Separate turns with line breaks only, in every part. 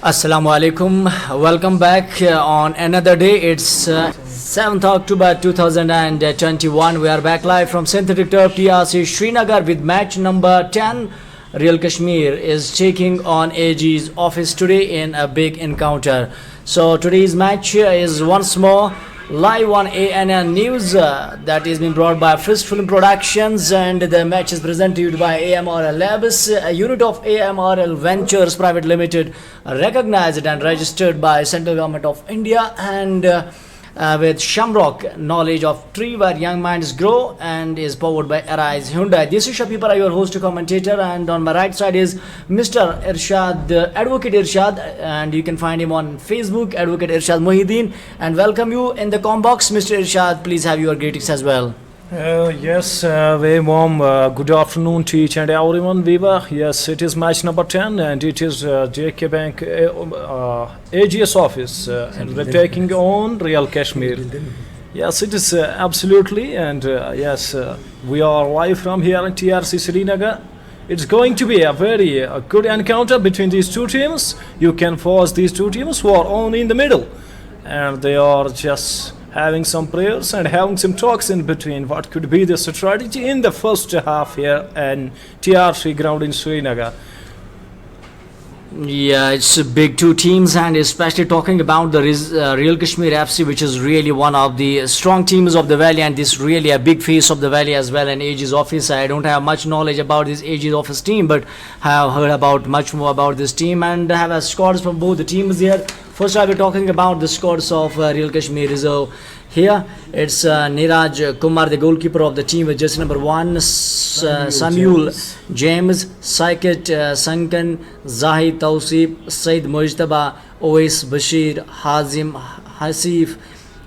Assalamu alaikum. Welcome back on another day. It's 7th October 2021. We are back live from synthetic turf TRC Srinagar with match number 10. Real Kashmir is taking on AG's office today in a big encounter. So today's match is once more live on ANN News that is being brought by Frisk Film Productions, and the match is presented by AMRL Labs, a unit of AMRL Ventures Private Limited, recognized and registered by Central Government of India, and with Shamrock knowledge of tree where young minds grow, and is powered by Arise Hyundai. This is Shafi Para, your host commentator, and on my right side is Mr. Irshad, Advocate Irshad, and you can find him on Facebook, Advocate Irshad Mohideen. And welcome you in the com box, Mr. Irshad. Please have your greetings as well.
Yes, very warm good afternoon to each and everyone, Viva. Yes, it is match number 10 and it is JK Bank AGS office and we're taking on Real Kashmir. Yes, it is absolutely, and yes, we are live from here in TRC Srinagar. It's going to be a very good encounter between these two teams. You can force these two teams who are only in the middle, and they are just having some prayers and having some talks in between what could be the strategy in the first half here and TRC ground in Srinagar.
Yeah, it's big two teams, and especially talking about the Real Kashmir FC, which is really one of the strong teams of the valley, and this really a big face of the valley as well. And AG's office, I don't have much knowledge about this AG's office team, but have heard about much more about this team and have a scores from both the teams here. First, I'll be talking about the scores of Real Kashmir Reserve. Here, it's Niraj Kumar, the goalkeeper of the team, with jersey number 1, Samuel James, Saiket Sankan, Zahid Tausif, Said Mujtaba, Oais Bashir, Hazim Hasif,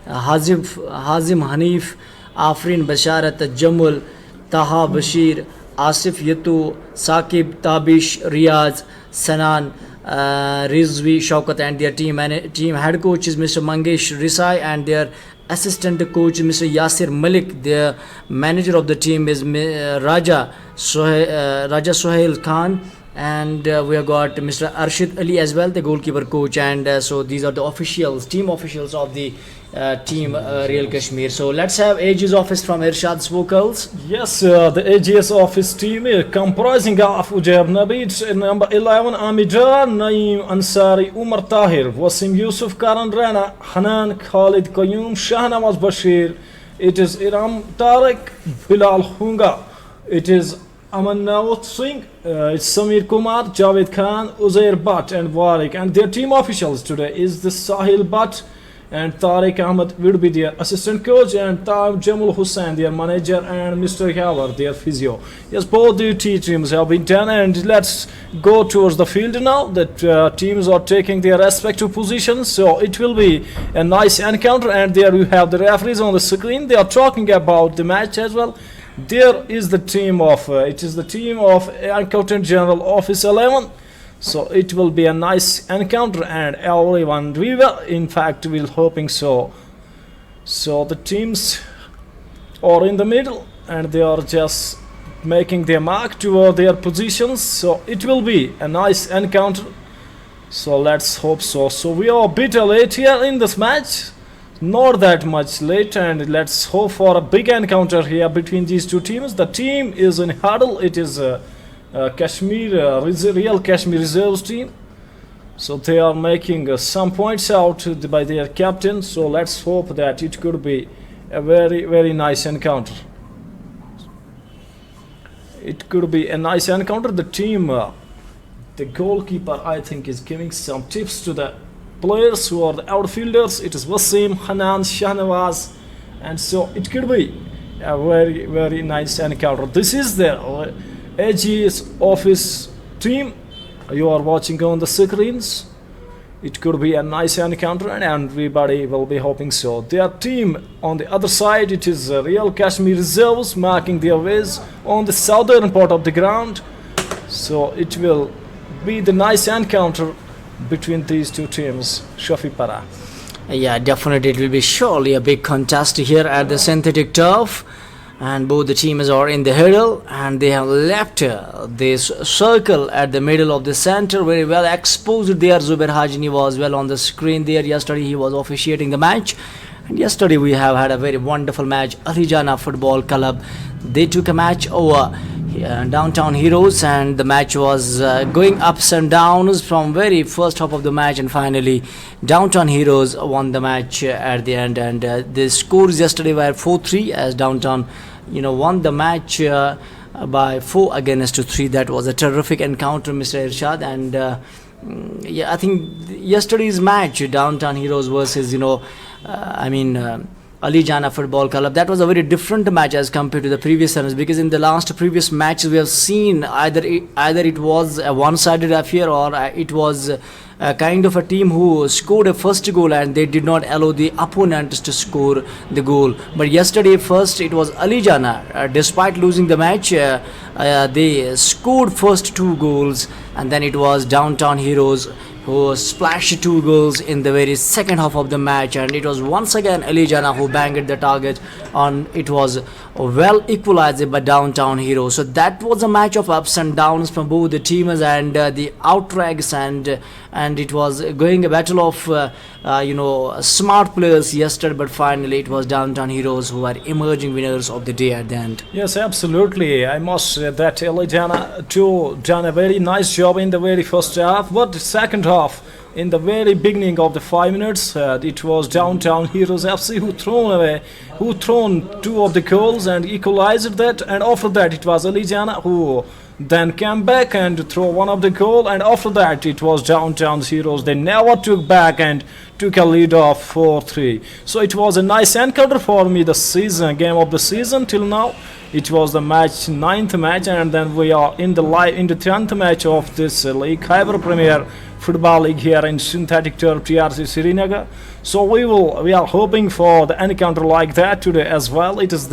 Hazim Hanif, Afrin Basharat Jamul, Taha Bashir, Asif Yatu, Saqib Tabish, Riyaz, Sanan, Rizvi Shaukat, and their team head coach is Mr. Mangesh Risai, and their assistant coach Mr. Yasir Malik. The manager of the team is Raja Sohail Khan, and we have got Mr. Arshid Ali as well, the goalkeeper coach, and so these are the team officials of the team Real Kashmir. So let's have AG's office from Irshad's vocals.
Yes, the AGS office team comprising of Ujab Nabid, number 11 Amidar, Naeem Ansari, Umar Tahir, Wasim Yusuf, Karan Rana, Hanan Khalid Qayyum, Shahnawaz Bashir. It is Iram Tariq, Bilal Hunga. It is Aman Nawat Singh, it's Samir Kumar, Javed Khan, Uzair Bhatt, and Warik. And their team officials today is the Sahil Bhatt, and Tariq Ahmed will be their assistant coach, and Jamul Hussain, their manager, and Mr. Khyber, their physio. Yes, both the teams have been done, and let's go towards the field now. That teams are taking their respective positions, so it will be a nice encounter. And there you have the referees on the screen. They are talking about the match as well. There is the team of Accountant General Office 11. So it will be a nice encounter, and everyone, we will in fact will hoping so. So the teams are in the middle, and they are just making their mark toward their positions. So it will be a nice encounter. So let's hope so. So we are a bit late here in this match. Not that much late, and let's hope for a big encounter here between these two teams. The team is in huddle. It is Real Kashmir Reserves team. So they are making some points out by their captain. So let's hope that it could be a very, very nice encounter. It could be a nice encounter. The team, the goalkeeper, I think, is giving some tips to the players who are the outfielders. It is Wasim, Hanan, Shahnawaz, and so it could be a very, very nice encounter. This is the AG's office team you are watching on the screens. It could be a nice encounter, and everybody will be hoping so. Their team on the other side, it is Real Kashmir Reserves marking their ways on the southern part of the ground. So it will be the nice encounter between these two teams. Shafi Para.
Yeah, definitely it will be surely a big contest here at the synthetic turf. and both the teams are in the hurdle, and they have left this circle at the middle of the center very well exposed there. Zubair Hajini was well on the screen there. Yesterday he was officiating the match, and yesterday we have had a very wonderful match. Alijana Football Club, they took a match over Downtown Heroes, and the match was going ups and downs from very first half of the match, and finally Downtown Heroes won the match at the end, and the scores yesterday were 4-3 as Downtown won the match by 4 against 3. That was a terrific encounter, Mr. Irshad, and yeah, I think yesterday's match, Downtown Heroes versus Ali Jana Football Club, that was a very different match as compared to the previous runs, because in the last previous matches we have seen either it was a one-sided affair, or it was a kind of a team who scored a first goal and they did not allow the opponents to score the goal. But yesterday first it was Ali Jana, despite losing the match, they scored first 2 goals, and then it was Downtown Heroes who splashed 2 goals in the very second half of the match, and it was once again Ali Jana who banged the target, and it was well equalized by Downtown Heroes. So that was a match of ups and downs from both the teams, and the outrags, and it was going a battle of smart players yesterday, but finally it was Downtown Heroes who are emerging winners of the day at the end.
Yes, absolutely. I must say that Elijana too done a very nice job in the very first half, but the second half, in the very beginning of the 5 minutes, it was Downtown Heroes FC who thrown 2 of the goals and equalized that, and after that it was Elijana who then came back and threw one of the goal, and after that it was Downtown Heroes. They never took back and took a lead of 4-3. So it was a nice encounter for me, the game of the season till now. It was the 9th match, and then we are in the 10th match of this league, Khyber Premier Football League here in synthetic turf TRC Srinagar. So we are hoping for the encounter like that today as well. It is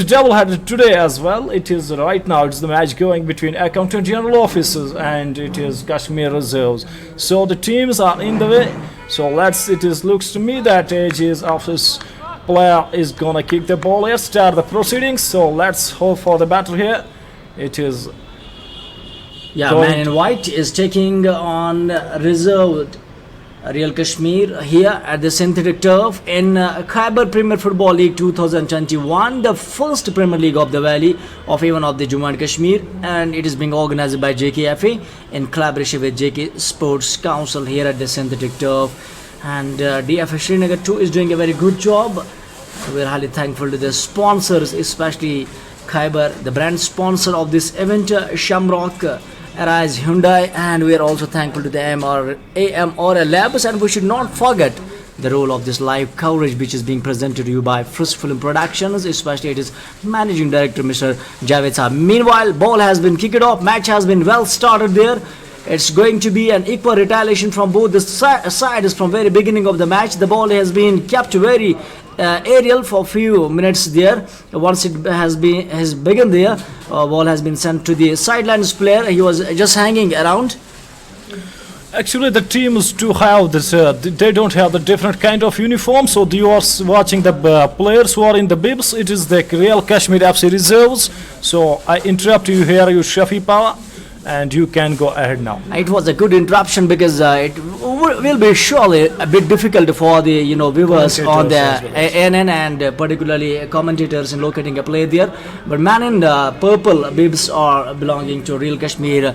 double-headed today as well. It is right now, it's the match going between Accountant General Officers and it is Kashmir Reserves. So the teams are in the way. So looks to me that AG's office player is gonna kick the ball here, start the proceedings. So let's hope for the battle here. It is
Man in White is taking on reserved Real Kashmir here at the synthetic turf in Khyber Premier Football League 2021, the first Premier League of the Valley of even of the Jammu and Kashmir, and it is being organized by JKFA in collaboration with JK Sports Council here at the synthetic turf, and DFA Srinagar too is doing a very good job. We are highly thankful to the sponsors, especially Khyber, the brand sponsor of this event, Shamrock, Arise Hyundai, and we are also thankful to the AMR Labs, and we should not forget the role of this live coverage which is being presented to you by Frisk Film Productions, especially it is Managing Director Mr. Javed Saab. Meanwhile, ball has been kicked off, match has been well started there. It's going to be an equal retaliation from both the sides from very beginning of the match. The ball has been kept very aerial for a few minutes there. Once it has begun there, ball has been sent to the sidelines player. He was just hanging around.
Actually, the teams do have this. They don't have the different kind of uniform. So you are watching the players who are in the bibs. It is the Real Kashmir FC reserves. So I interrupt you here, you Shafi Power, and you can go ahead now.
It was a good interruption because it will be surely a bit difficult for the viewers on the ANN and particularly commentators in locating a play there. But man in purple bibs are belonging to Real Kashmir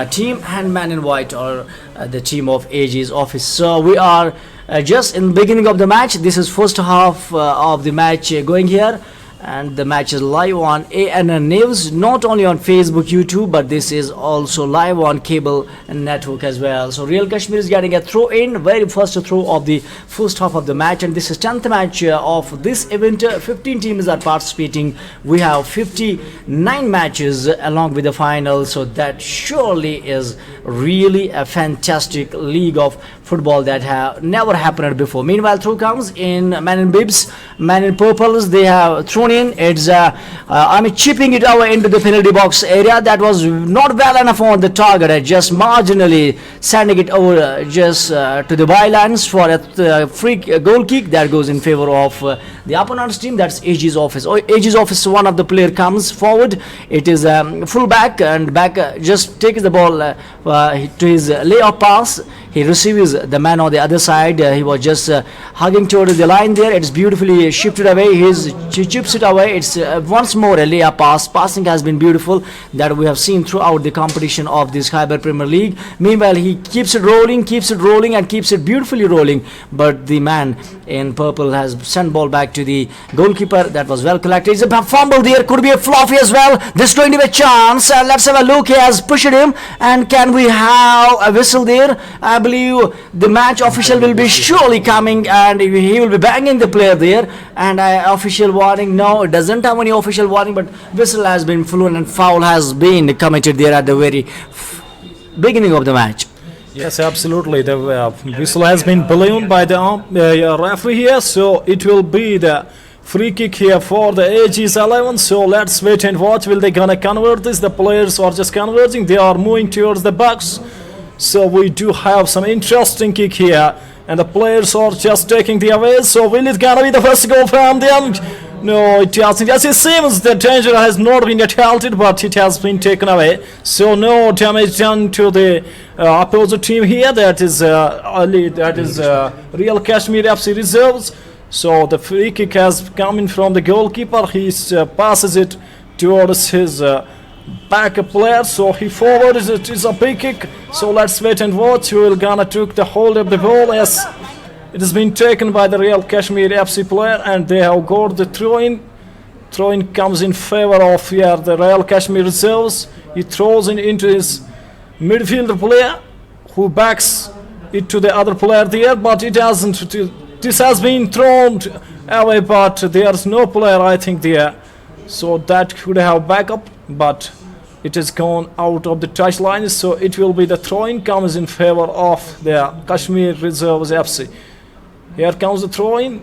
team, and man in white are the team of AG's office. So we are just in the beginning of the match. This is first half of the match going here. And the match is live on ANN News, not only on Facebook, YouTube, but this is also live on cable and network as well. So Real Kashmir is getting a throw in, very first throw of the first half of the match, and this is 10th match of this event. 15 teams are participating. We have 59 matches along with the final, so that surely is really a fantastic league of football that have never happened before. Meanwhile, throw comes in man in bibs, man in purples. They have thrown thrown in. It's chipping it away into the penalty box area. That was not well enough on the target. Just marginally sending it over just to the bylines for a free goal kick that goes in favor of the opponent's team. That's AG's office. AG's office, one of the player comes forward. It is full back and back just takes the ball to his layoff pass. He receives the man on the other side. He was just hugging towards the line there. It's beautifully shifted away. He chips it away. It's once more a layup pass. Passing has been beautiful that we have seen throughout the competition of this Khyber Premier League. Meanwhile, he keeps it rolling and keeps it beautifully rolling. But the man in purple has sent ball back to the goalkeeper. That was well collected. It's a fumble there. Could be a fluffy as well. This is going to be a chance. Let's have a look. He has pushed him. And can we have a whistle there? I believe the match official will be surely coming and he will be banging the player there. And official warning, no, it doesn't have any official warning, but whistle has been flown and foul has been committed there at the very beginning of the match.
Yes, absolutely. The whistle has been blown by the referee here, so it will be the free kick here for the AG's 11. So let's wait and watch. Will they gonna convert this? The players are just converging. They are moving towards the box. So we do have some interesting kick here, and the players are just taking the away. So will it gonna be the first goal from them? No, it hasn't. Yes, it seems the danger has not been halted, but it has been taken away. So no damage done to the opposite team here. That is Real Kashmir FC reserves. So the free kick has come in from the goalkeeper. He passes it towards his backup player, so he forwards it. It's a big kick, so let's wait and watch who will gonna took the hold of the ball. Yes, it has been taken by the Real Kashmir FC player, and they have got the throw-in. Throw-in comes in favor of the Real Kashmir reserves. He throws it into his midfielder player, who backs it to the other player there, but it hasn't. This has been thrown away, but there's no player, I think, there. So that could have backup, but it has gone out of the touchline. So it will be the throw-in comes in favor of the Kashmir Reserves FC. Here comes the throw-in,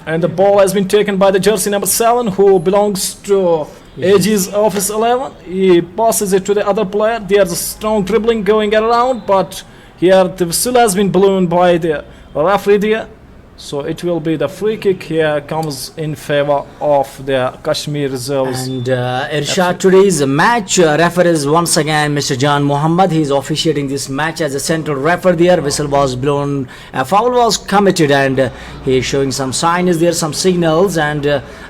and the ball has been taken by the jersey number 7, who belongs to AG's office 11. He passes it to the other player. There's a strong dribbling going around, but here the whistle has been blown by the referee there. So it will be the free kick here comes in favor of the Kashmir reserves.
And Irshad, today's match referee is once again Mr. Jan Muhammad. He is officiating this match as a central referee there. Whistle was blown, a foul was committed, and he is showing some signs there, some signals. And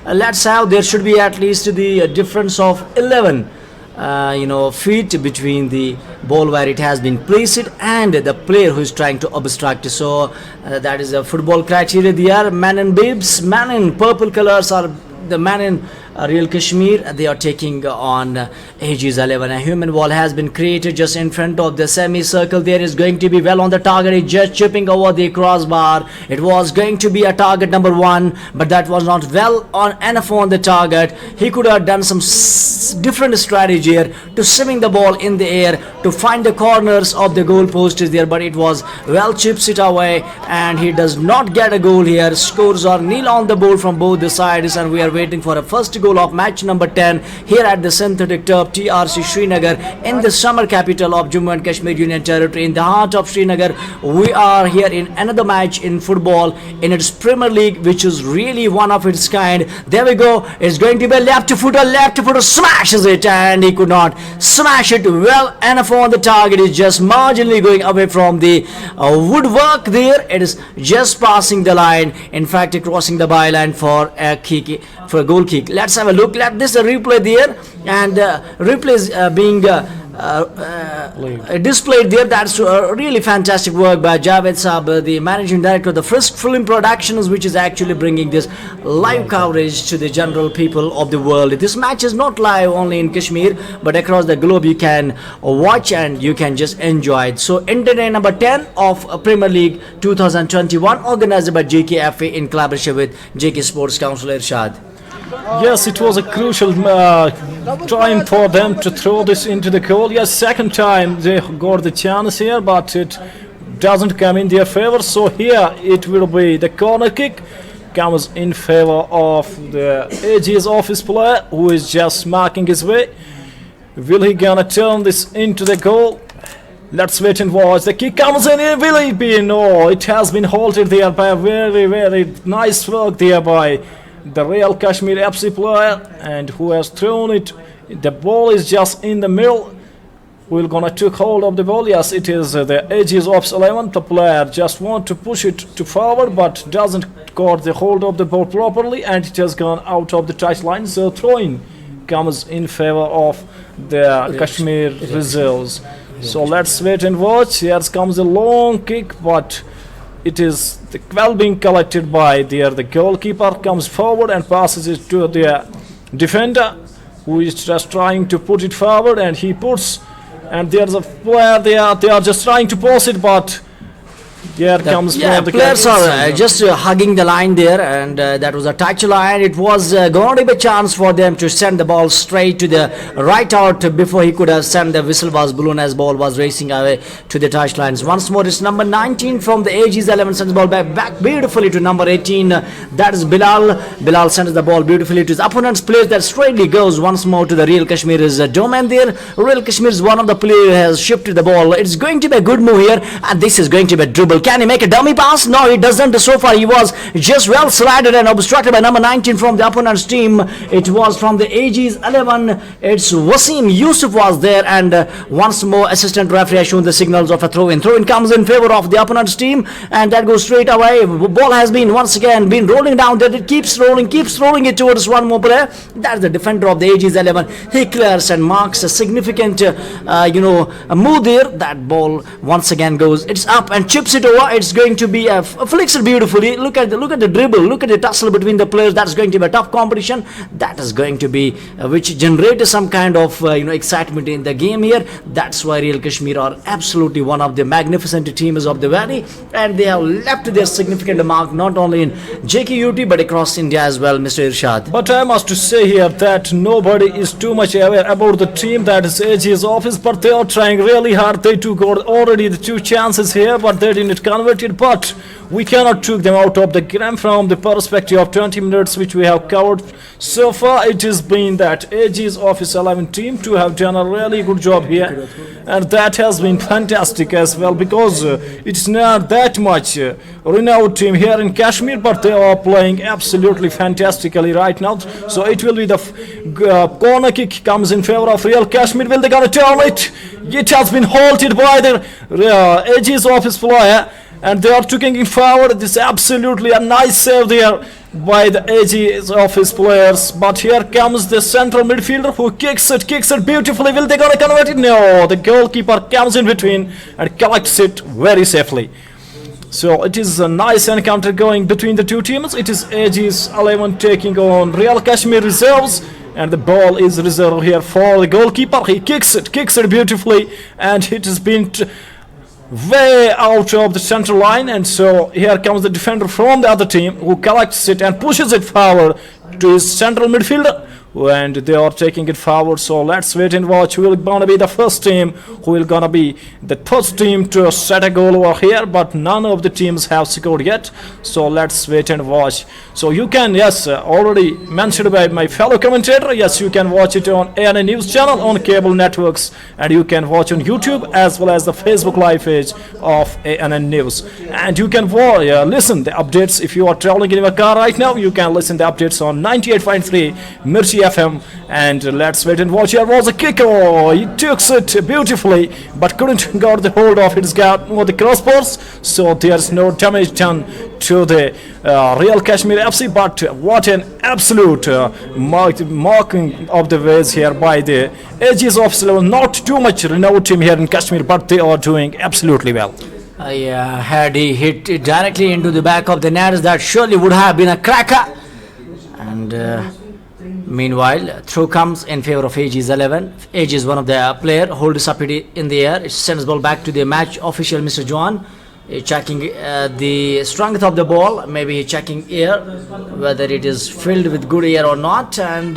let's have, there should be at least the difference of 11 feet between the ball where it has been placed and the player who is trying to obstruct. So that is a football criteria there. Man in bibs, man in purple colors are the man in Real Kashmir. They are taking on AG's 11. A human wall has been created just in front of the semicircle. There is going to be well on the target. It's just chipping over the crossbar. It was going to be a target number 1, but that was not well enough on the target. He could have done some different strategy here to swing the ball in the air to find the corners of the goal post is there, but it was well chips it away, and he does not get a goal here. Scores are nil on the board from both the sides, and we are waiting for a first goal of match number 10 here at the synthetic turf TRC Srinagar in the summer capital of Jammu and Kashmir Union Territory, in the heart of Srinagar. We are here in another match in football in its Premier League, which is really one of its kind. There we go. It's going to be a left footer smashes it, and he could not smash it well enough on the target. It's just marginally going away from the woodwork there. It is just passing the line, in fact crossing the byline for a kick, for a goal kick. Let's have a look at this replay there, and replay is being displayed there. That's really fantastic work by Javed Saab, the managing director of the Frisk Film Productions, which is actually bringing this live coverage to the general people of the world. This match is not live only in Kashmir, but across the globe you can watch and you can just enjoy it. So Inter number 10 of Premier League 2021, organized by JKFA in collaboration with JK Sports Council. Irshad.
Yes, it was a crucial time for them to throw this into the goal. Yes, second time they got the chance here, but it doesn't come in their favor. So here it will be the corner kick comes in favor of the AG's office player who is just marking his way. Will he gonna turn this into the goal? Let's wait and watch. The kick comes in. Will it be? No, it has been halted there by a very, very nice work there by the Real Kashmir FC player, and who has thrown it. The ball is just in the middle. We're gonna take hold of the ball. Yes, it is the AG's Ops 11. The player just want to push it to forward, but doesn't got the hold of the ball properly, and it has gone out of the touchline. So throw-in comes in favor of the Kashmir reserves. So let's wait and watch. Here comes a long kick, but it is well being collected by the goalkeeper. Comes forward and passes it to the defender, who is just trying to put it forward, and he puts. And there's a player there. They are just trying to pass it, but here comes
yeah,
the
players are just hugging the line there, and that was a touch line. It was going to be a chance for them to send the ball straight to the right out before he could have sent the whistle was blown as ball was racing away to the touch lines. Once more, it's number 19 from the AG's 11 sends the ball back beautifully to number 18. That is Bilal. Bilal sends the ball beautifully to his opponent's place. That straightly goes once more to the Real Kashmir's domain there. Real Kashmir's one of the players has shifted the ball. It's going to be a good move here, and this is going to be a dribble. Can he make a dummy pass? No, he doesn't. So far, he was just well slided and obstructed by number 19 from the opponent's team. It was from the AG's 11. It's Wasim Yusuf was there, and once more, assistant referee has shown the signals of a throw-in. Throw-in comes in favor of the opponent's team, and that goes straight away. Ball has been once again been rolling down there. It keeps rolling it towards one more player. That's the defender of the AG's 11. He clears and marks a significant, a move there. That ball once again goes. It's up and chips it over. It's going to be flicks it beautifully. Look at the dribble. Look at the tussle between the players. That's going to be a tough competition. That is going to be which generates some kind of excitement in the game here. That's why Real Kashmir are absolutely one of the magnificent teams of the valley, and they have left their significant mark not only in JKUT but across India as well, Mr. Irshad.
But I must to say here that nobody is too much aware about the team that is AG's office, but they are trying really hard. They took already the 2 chances here, but they didn't convert it. But we cannot take them out of the game from the perspective of 20 minutes which we have covered so far. It has been that AG's office 11 team to have done a really good job here, and that has been fantastic as well, because it's not that much renowned team here in Kashmir, but they are playing absolutely fantastically right now. So it will be the corner kick comes in favor of Real Kashmir. Will they gonna turn it? It has been halted by the AG's office player, and they are taking it forward. This is absolutely a nice save there by the AG's office players. But here comes the central midfielder who kicks it beautifully. Will they gonna convert it? No, the goalkeeper comes in between and collects it very safely. So it is a nice encounter going between the two teams. It is AG's 11 taking on Real Kashmir reserves, and the ball is reserved here for the goalkeeper. He kicks it beautifully, and it has been way out of the center line, and so here comes the defender from the other team who collects it and pushes it forward to his central midfielder, and they are taking it forward. So let's wait and watch who will gonna be the first team, who will gonna be the first team to set a goal over here, but none of the teams have scored yet. So let's wait and watch. So you can, yes, already mentioned by my fellow commentator, yes, you can watch it on ANN News channel on cable networks, and you can watch on YouTube as well as the Facebook live page of ANN News, and you can listen the updates. If you are traveling in your car right now, you can listen the updates on 98.3 Mirchi FM. And let's wait and watch. Here was a kick. Oh, he took it beautifully, but couldn't got the hold of it. It's got the crossbars, so there's no damage done to the Real Kashmir FC. But what an absolute marking of the ways here by the AG's office level. Not too much renowned team here in Kashmir, but they are doing absolutely well.
Had he hit it directly into the back of the net, that surely would have been a cracker. And meanwhile, throw comes in favor of AG's 11. AG is one of the player, holds up it in the air. It sends ball back to the match official, Mr. Johan. Checking the strength of the ball. Maybe he checking air, whether it is filled with good air or not, and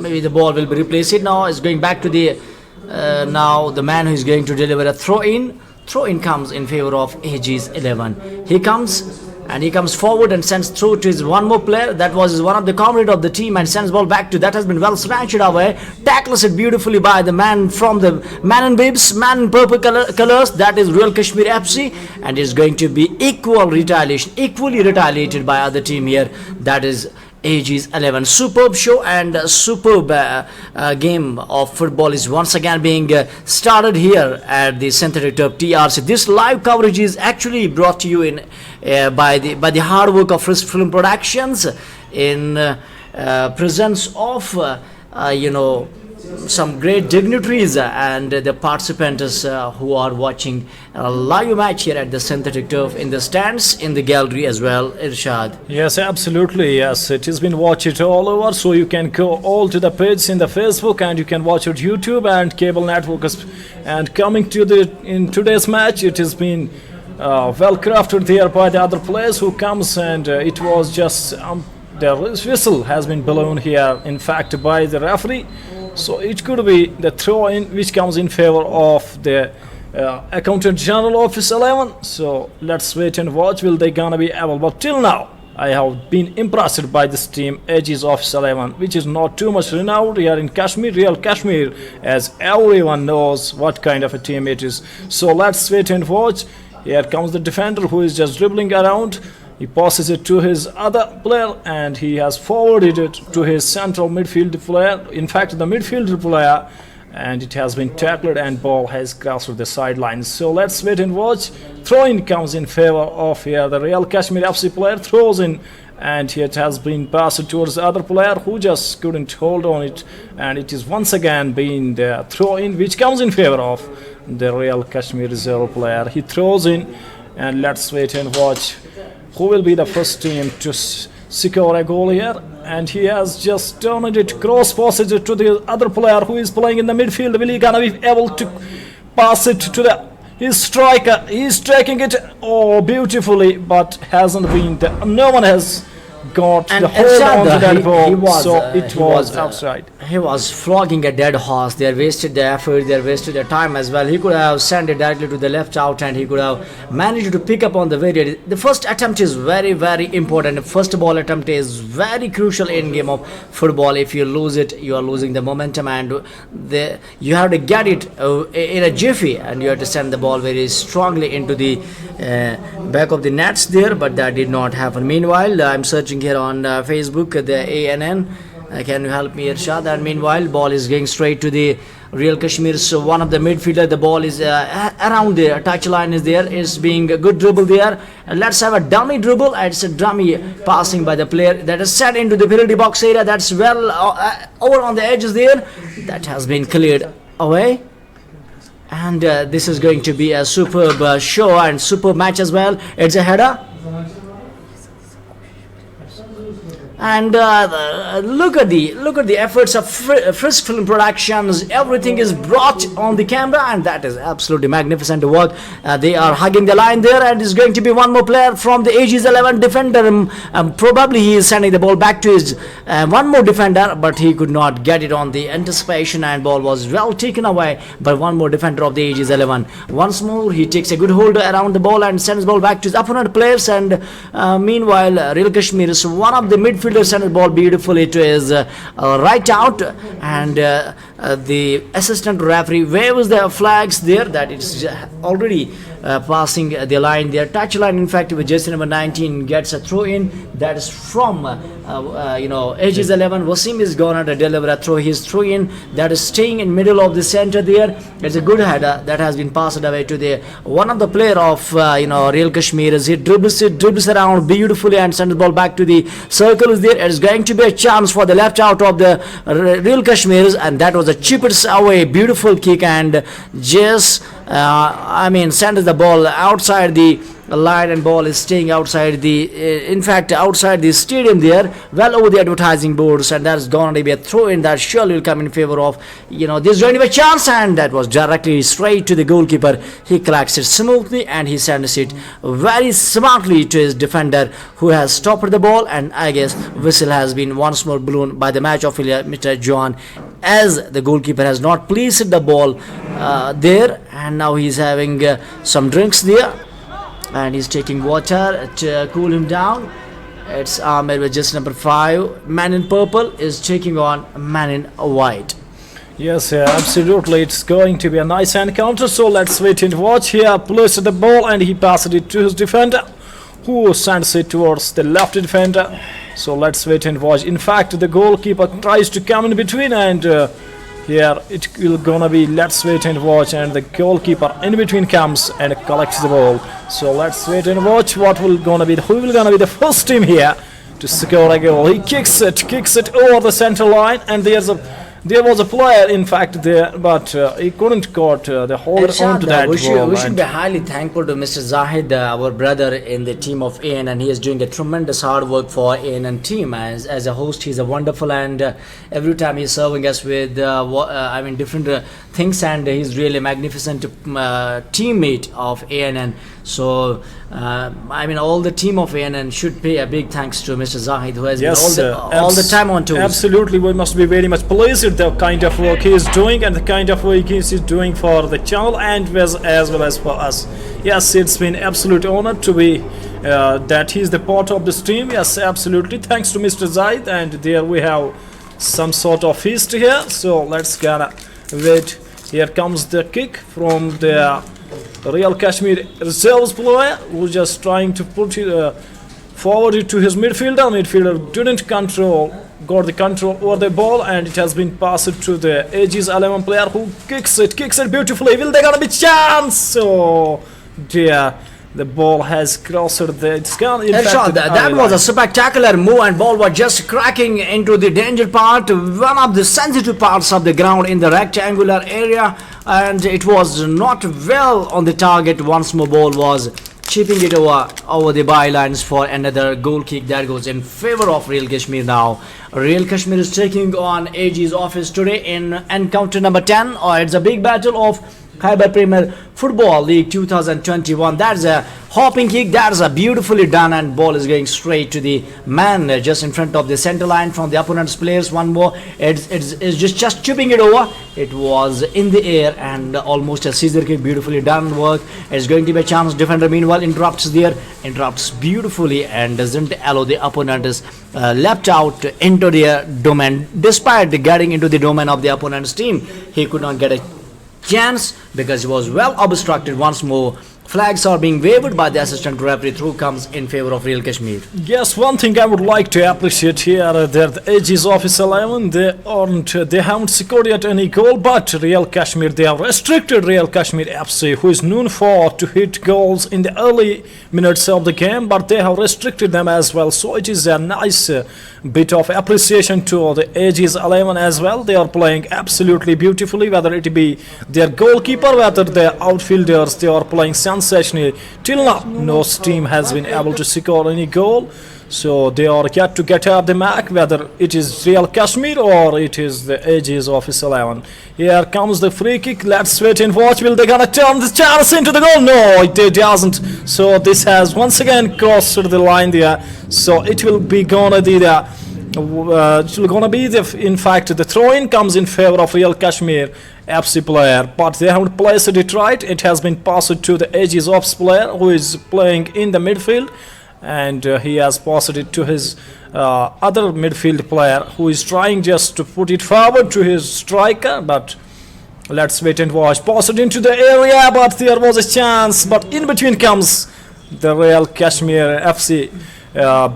maybe the ball will be replaced. Now it's going back to the now the man who is going to deliver a throw in. Throw in comes in favor of AG's 11. He comes, and he comes forward and sends through to his one more player. That was one of the comrade of the team, and sends ball back to, that has been well snatched away, tackles it beautifully by the man from the man in bibs, man in purple colors, that is Real Kashmir FC, and is going to be equally retaliated by other team here, that is AG's 11. Superb show and superb game of football is once again being started here at the synthetic turf TRC. This live coverage is actually brought to you in by the hard work of Frisk Film Productions in presence of some great dignitaries and the participants who are watching a live match here at the synthetic turf in the stands, in the gallery as well. Irshad.
Yes, absolutely. Yes, it has been watched all over. So you can go all to the page in the Facebook, and you can watch it YouTube and cable networks. And coming to in today's match, it has been well crafted there by the other players who comes, and it was just the whistle has been blown here, in fact, by the referee. So it could be the throw-in which comes in favor of the Accountant General Office 11. So let's wait and watch. Will they gonna be able? But till now, I have been impressed by this team, AG's Office 11, which is not too much renowned here in Kashmir, Real Kashmir, as everyone knows what kind of a team it is. So let's wait and watch. Here comes the defender who is just dribbling around. He passes it to his other player, and he has forwarded it to his central midfield player. In fact, the midfielder player, and it has been tackled, and ball has crossed the sidelines. So let's wait and watch. Throw-in comes in favor of here. The Real Kashmir FC player throws in, and it has been passed towards the other player who just couldn't hold on it. And it is once again being the throw-in which comes in favor of the Real Kashmir reserve player. He throws in, and let's wait and watch who will be the first team to secure a goal here. And he has just turned it, cross passes it to the other player who is playing in the midfield. Will he gonna be able to pass it to his striker? He's striking it beautifully, but hasn't been no one has got
And
the hold on to that ball,
he
was outside.
He was flogging a dead horse. They wasted their effort, they wasted their time as well. He could have sent it directly to the left out, and he could have managed to pick up on the first attempt is very, very important. The first ball attempt is very crucial in game of football. If you lose it, you are losing the momentum, and you have to get it in a jiffy, and you have to send the ball very strongly into the back of the nets there, but that did not happen. Meanwhile, I'm searching here on Facebook, the ANN. Can you help me, Irshad? And meanwhile, ball is going straight to the Real Kashmir. So one of the midfielder, the ball is around the touchline is there. Is being a good dribble there. And let's have a dummy dribble. It's a dummy passing by the player that is set into the penalty box area. That's well over on the edges there. That has been cleared away. And this is going to be a superb show and superb match as well. It's a header. And look at the efforts of Frisk Film Productions. Everything is brought on the camera, and that is absolutely magnificent work. They are hugging the line there, and it's going to be one more player from the AG's 11 defender. Probably he is sending the ball back to his one more defender, but he could not get it on the anticipation, and ball was well taken away by one more defender of the AG's 11. Once more, he takes a good hold around the ball and sends ball back to his opponent players. And meanwhile, Real Kashmir is one of the midfield sent the ball beautifully to his right out, and the assistant referee waves the flags there that it's already passing the line there, touch line. In fact, with jersey number 19 gets a throw in. That is from AG's 11. Wasim is gonna deliver a throw. His throw in that is staying in middle of the center there. It's a good header that has been passed away to the one of the player of Real Kashmir. As he dribbles around beautifully and sends the ball back to the circle is there. It is going to be a chance for the left out of the Real Kashmirs, and that was a chipped away beautiful kick, and just sends the ball outside the line, and ball is staying outside outside the stadium there, well over the advertising boards, and that's going to be a throw in that surely will come in favor of this is going to be a chance, and that was directly straight to the goalkeeper. He collects it smoothly, and he sends it very smartly to his defender who has stopped the ball, and I guess whistle has been once more blown by the match official Mr. John, as the goalkeeper has not placed the ball there, and now he's having some drinks there. and he's taking water to cool him down. It's Ahmed with just number 5. Man in purple is taking on man in white.
Yes, absolutely. It's going to be a nice encounter. So let's wait and watch. Here, placed the ball and he passed it to his defender, who sends it towards the left defender. So let's wait and watch. In fact, the goalkeeper tries to come in between, and here it will gonna be. Let's wait and watch. And the goalkeeper in between comes and collects the ball. So let's wait and watch what will gonna be. Who will gonna be the first team here to score a goal? He kicks it over the center line, and there was a player, in fact, there, but he couldn't caught the holder onto that
we
ball.
should be highly thankful to Mr. Zahid, our brother in the team of AN, and he is doing a tremendous hard work for AN team. As a host, he's a wonderful, and every time he's serving us with different things, and he's really a magnificent teammate of AN. So all the team of AN should pay a big thanks to Mr. Zahid, who has been all the time on tours.
Absolutely, we must be very much pleased with the kind of work he is doing and the kind of work he is doing for the channel and as well as for us. Yes, it's been absolute honor to be that he's the part of this team. Yes, absolutely. Thanks to Mr. Zahid, and there we have some sort of feast here. So let's gonna wait. Here comes the kick from the Real Kashmir reserves player, who's just trying to put it forward it to his midfielder. Midfielder didn't got the control over the ball, and it has been passed to the Aegis 11 player, who kicks it beautifully. Will there gonna be chance? So dear, the ball has crossed the. It's gone.
That was a spectacular move, and ball was just cracking into the danger part, one of the sensitive parts of the ground in the rectangular area, and it was not well on the target. Once more, ball was chipping it over the bylines for another goal kick that goes in favor of Real Kashmir. Now Real Kashmir is taking on AG's office today in encounter number 10. It's a big battle of Khyber Premier Football League 2021. That's a hopping kick. That's a beautifully done, and ball is going straight to the man just in front of the center line from the opponent's players. One more. It's just chipping it over. It was in the air and almost a scissor kick. Beautifully done work. It's going to be a chance. Defender meanwhile interrupts beautifully and doesn't allow the opponent is left out into their domain. Despite getting into the domain of the opponent's team, he could not get a chance because he was well obstructed. Once more, flags are being waved by the assistant referee. Through comes in favor of Real Kashmir.
Yes, one thing I would like to appreciate here that the Aegis office 11, they haven't scored yet any goal, but Real Kashmir, they have restricted Real Kashmir FC, who is known for to hit goals in the early minutes of the game, but they have restricted them as well. So it is a nice bit of appreciation to the Aegis 11 as well. They are playing absolutely beautifully, whether it be their goalkeeper, whether their outfielders, they are playing sensationally. Till now, no team has been able to score any goal. So they are yet to get up the mark, whether it is Real Kashmir or it is the Aegis office 11. Here comes the free kick. Let's wait and watch. Will they gonna turn the chance into the goal? No, it doesn't. So this has once again crossed the line there. So it will be gonna be the in fact the throw-in comes in favor of Real Kashmir FC player, but they haven't placed it right. It has been passed to the Aegis office player, who is playing in the midfield, and he has passed it to his other midfield player, who is trying just to put it forward to his striker. But let's wait and watch. Pass it into the area, but there was a chance, but in between comes the Real Kashmir FC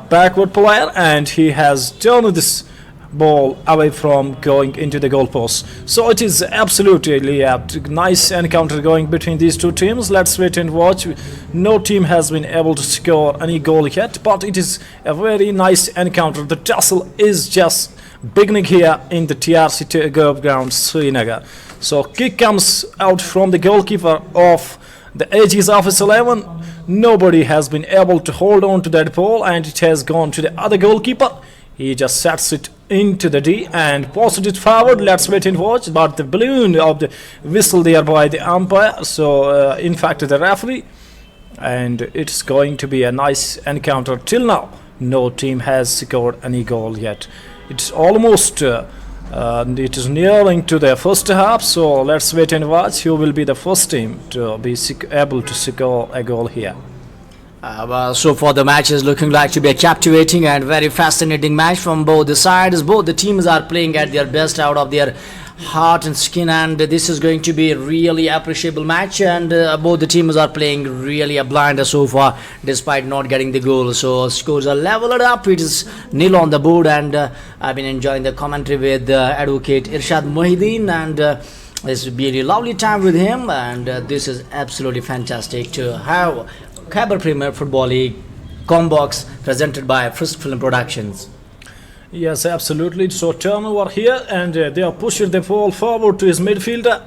backward player, and he has turned this ball away from going into the goalpost. So it is absolutely a nice encounter going between these two teams. Let's wait and watch. No team has been able to score any goal yet, but it is a very nice encounter. The tussle is just beginning here in the TRC ground, Srinagar. So kick comes out from the goalkeeper of the Aegis office 11. Nobody has been able to hold on to that ball, and it has gone to the other goalkeeper. He just sets it into the D and passes it forward. Let's wait and watch. But the balloon of the whistle there by the umpire, so in fact the referee, and it's going to be a nice encounter. Till now, no team has scored any goal yet. It's almost it is nearing to the first half, so let's wait and watch who will be the first team to be able to score a goal here.
So far the match is looking like to be a captivating and very fascinating match from both the sides. Both the teams are playing at their best out of their heart and skin, and this is going to be a really appreciable match, and both the teams are playing really a blinder so far despite not getting the goal. So scores are leveled up, it is nil on the board, and I've been enjoying the commentary with advocate Irshad Mohideen, and this will be a lovely time with him, and this is absolutely fantastic to have Khyber Premier Football League Combox presented by Frisk Film Productions.
Yes, absolutely. So turnover here, and they are pushing the ball forward to his midfielder,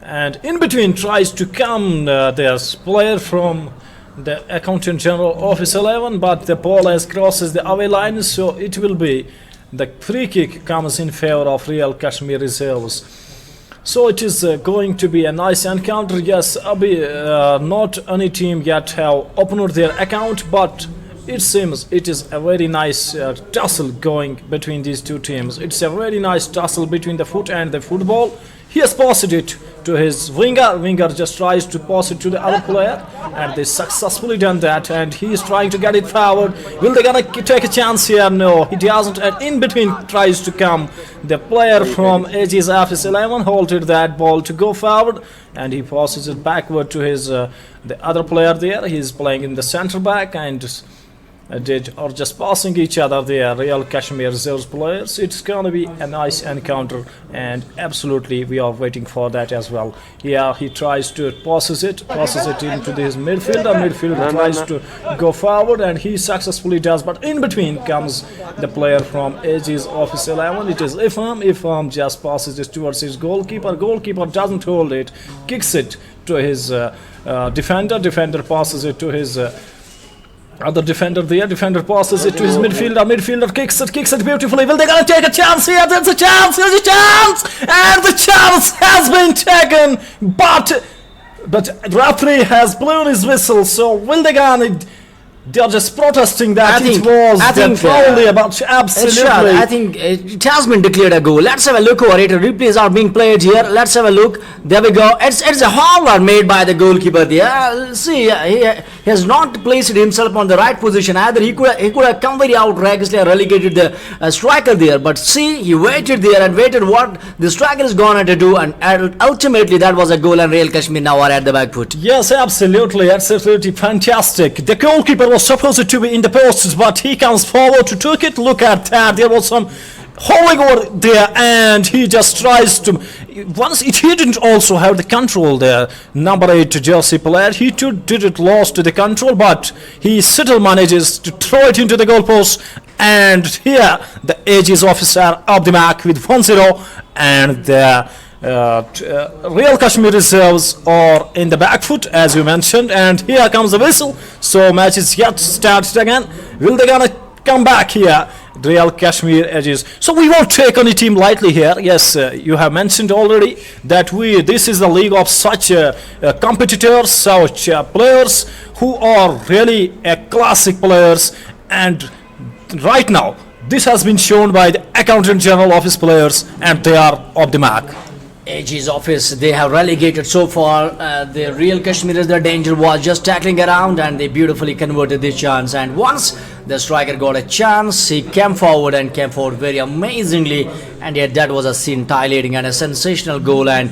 and in between tries to come their player from the Accountant General Office 11, but the ball has crosses the away line, so it will be the free kick comes in favor of Real Kashmir reserves. So it is going to be a nice encounter. Yes, not any team yet have opened their account, but it seems it is a very nice tussle going between these two teams. It's a very nice tussle between the foot and the football. He has passed it to his winger. Winger just tries to pass it to the other player, and they successfully done that. And he is trying to get it forward. Will they gonna take a chance here? No, he doesn't. And in between tries to come the player from JKFA 11, halted that ball to go forward, and he passes it backward to his the other player there. He is playing in the centre back, and or just passing each other there, Real Kashmir reserves players. It's gonna be a nice encounter, and absolutely we are waiting for that as well. Yeah, he tries to passes it into his midfielder. Midfielder tries to go forward, and he successfully does, but in between comes the player from AG's Office 11. It is Ifam just passes it towards his goalkeeper. Goalkeeper doesn't hold it, kicks it to his defender passes it to his other defender there. Defender passes it to his midfielder. Midfielder kicks it beautifully. Will they gonna take a chance here? There's a chance. There's a chance, and the chance has been taken. But referee has blown his whistle. So will they gonna? They're just protesting that it was foul about absolutely.
I think it has been declared a goal. Let's have a look over it. Replays are being played here. Let's have a look. There we go. It's a howler made by the goalkeeper there. See, he has not placed himself on the right position either. He could have come very outrageously and relegated the striker there. But see, he waited there and waited what the striker is going to do, and ultimately that was a goal, and Real Kashmir now are at the back foot.
Yes, absolutely fantastic. The goalkeeper was supposed to be in the posts, but he comes forward to take it. Look at that. There was some holding over there, and he just tries to. Once he didn't also have the control there. Number 8 jersey player. He too didn't lost the control, but he still manages to throw it into the goalpost. And here the AG's officer of the mark with 1-0, and the Real Kashmir reserves are in the back foot as you mentioned, and here comes the whistle. So match is yet to start again. Will they gonna come back here? Real Kashmir edges. So we won't take any team lightly here. Yes, you have mentioned already that this is the league of such competitors, such players who are really classic players, and right now this has been shown by the Accountant General Office players, and they are off the mark.
AG's office, they have relegated so far. The Real Kashmir's, the danger was just tackling around, and they beautifully converted this chance. And once the striker got a chance, he came forward very amazingly, and yet that was a scintillating and a sensational goal, and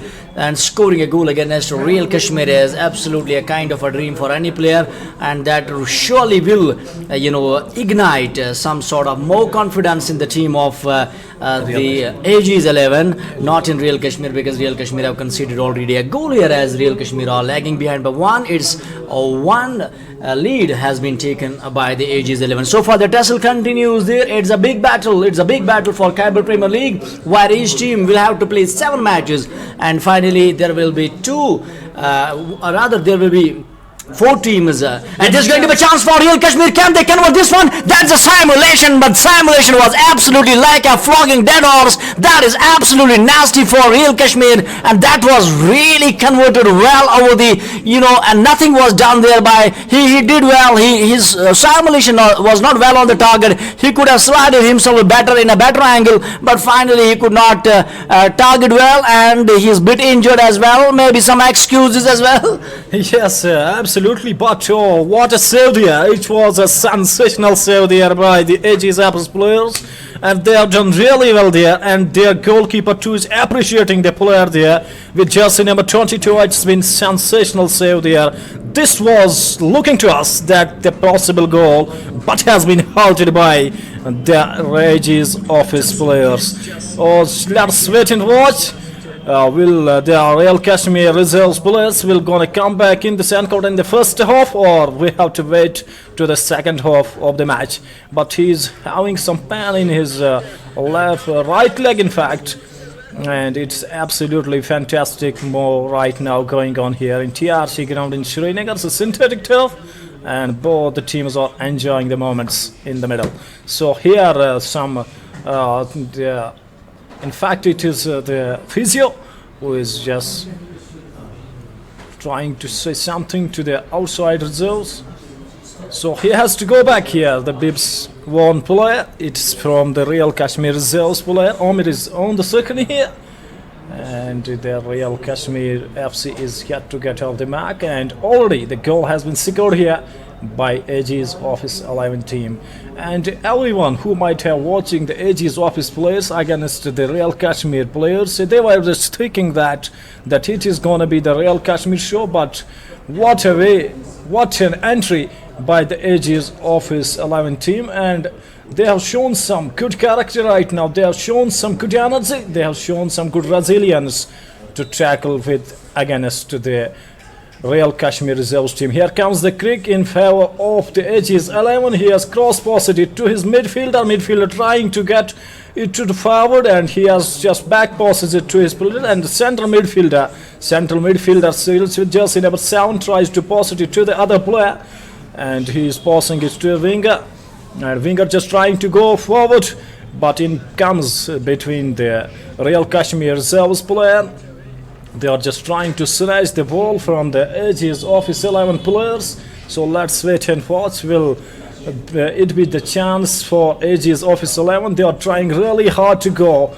scoring a goal against Real Kashmir is absolutely a kind of a dream for any player, and that surely will ignite some sort of more confidence in the team of the AG's 11, not in Real Kashmir, because Real Kashmir have conceded already a goal here, as Real Kashmir are lagging behind by one. It's one lead has been taken by the AG's 11. So far the tussle continues there. It's a big battle. It's a big battle for Khyber Premier League, where each team will have to play 7 matches, and finally there will be 4 teams, and there's going to be a chance for Real Kashmir. Can they convert this one? That's a simulation, but simulation was absolutely like a flogging dead horse. That is absolutely nasty for Real Kashmir, and that was really converted well over the, and nothing was done there by, he did well. His simulation was not well on the target. He could have slided himself in a better angle, but finally he could not target well, and he's a bit injured as well. Maybe some excuses as well.
Yes, absolutely. absolutely. But oh, what a save there! It was a sensational save there by the JKFA players, and they have done really well there. And their goalkeeper too is appreciating the player there with jersey number 22. It's been sensational save there. This was looking to us that the possible goal, but has been halted by the JKFA players. Oh, let's wait and watch. Will the Real Kashmir reserves players will gonna come back in the second in the first half, or we have to wait to the second half of the match? But he's having some pain in his right leg, in fact, and it's absolutely fantastic more right now going on here in TRC ground in Srinagar. It's a synthetic turf, and both the teams are enjoying the moments in the middle. So here in fact, it is the physio who is just trying to say something to the outside reserves. So he has to go back here. The Bibs one player. It's from the Real Kashmir reserves player. Omir is on the second here. And the Real Kashmir FC is yet to get off the mark. And already the goal has been secured here by AG's office 11 team. And everyone who might have watching the AG's office players against the Real Kashmir players, they were just thinking that it is gonna be the Real Kashmir show. But what a way, what an entry by the AG's office 11 team, and they have shown some good character right now. They have shown some good energy. They have shown some good resilience to tackle with against the Real Kashmir reserves team. Here comes the kick in favor of the AG's 11. He has cross-passed it to his midfielder trying to get it to the forward, and he has just back passes it to his player, and the central midfielder seals with jersey number 7 tries to pass it to the other player, and he is passing it to a winger, and winger just trying to go forward, but in comes between the Real Kashmir reserves player. They are just trying to snatch the ball from the AG's office 11 players. So let's wait and watch. Will it be the chance for AG's office 11? They are trying really hard to go.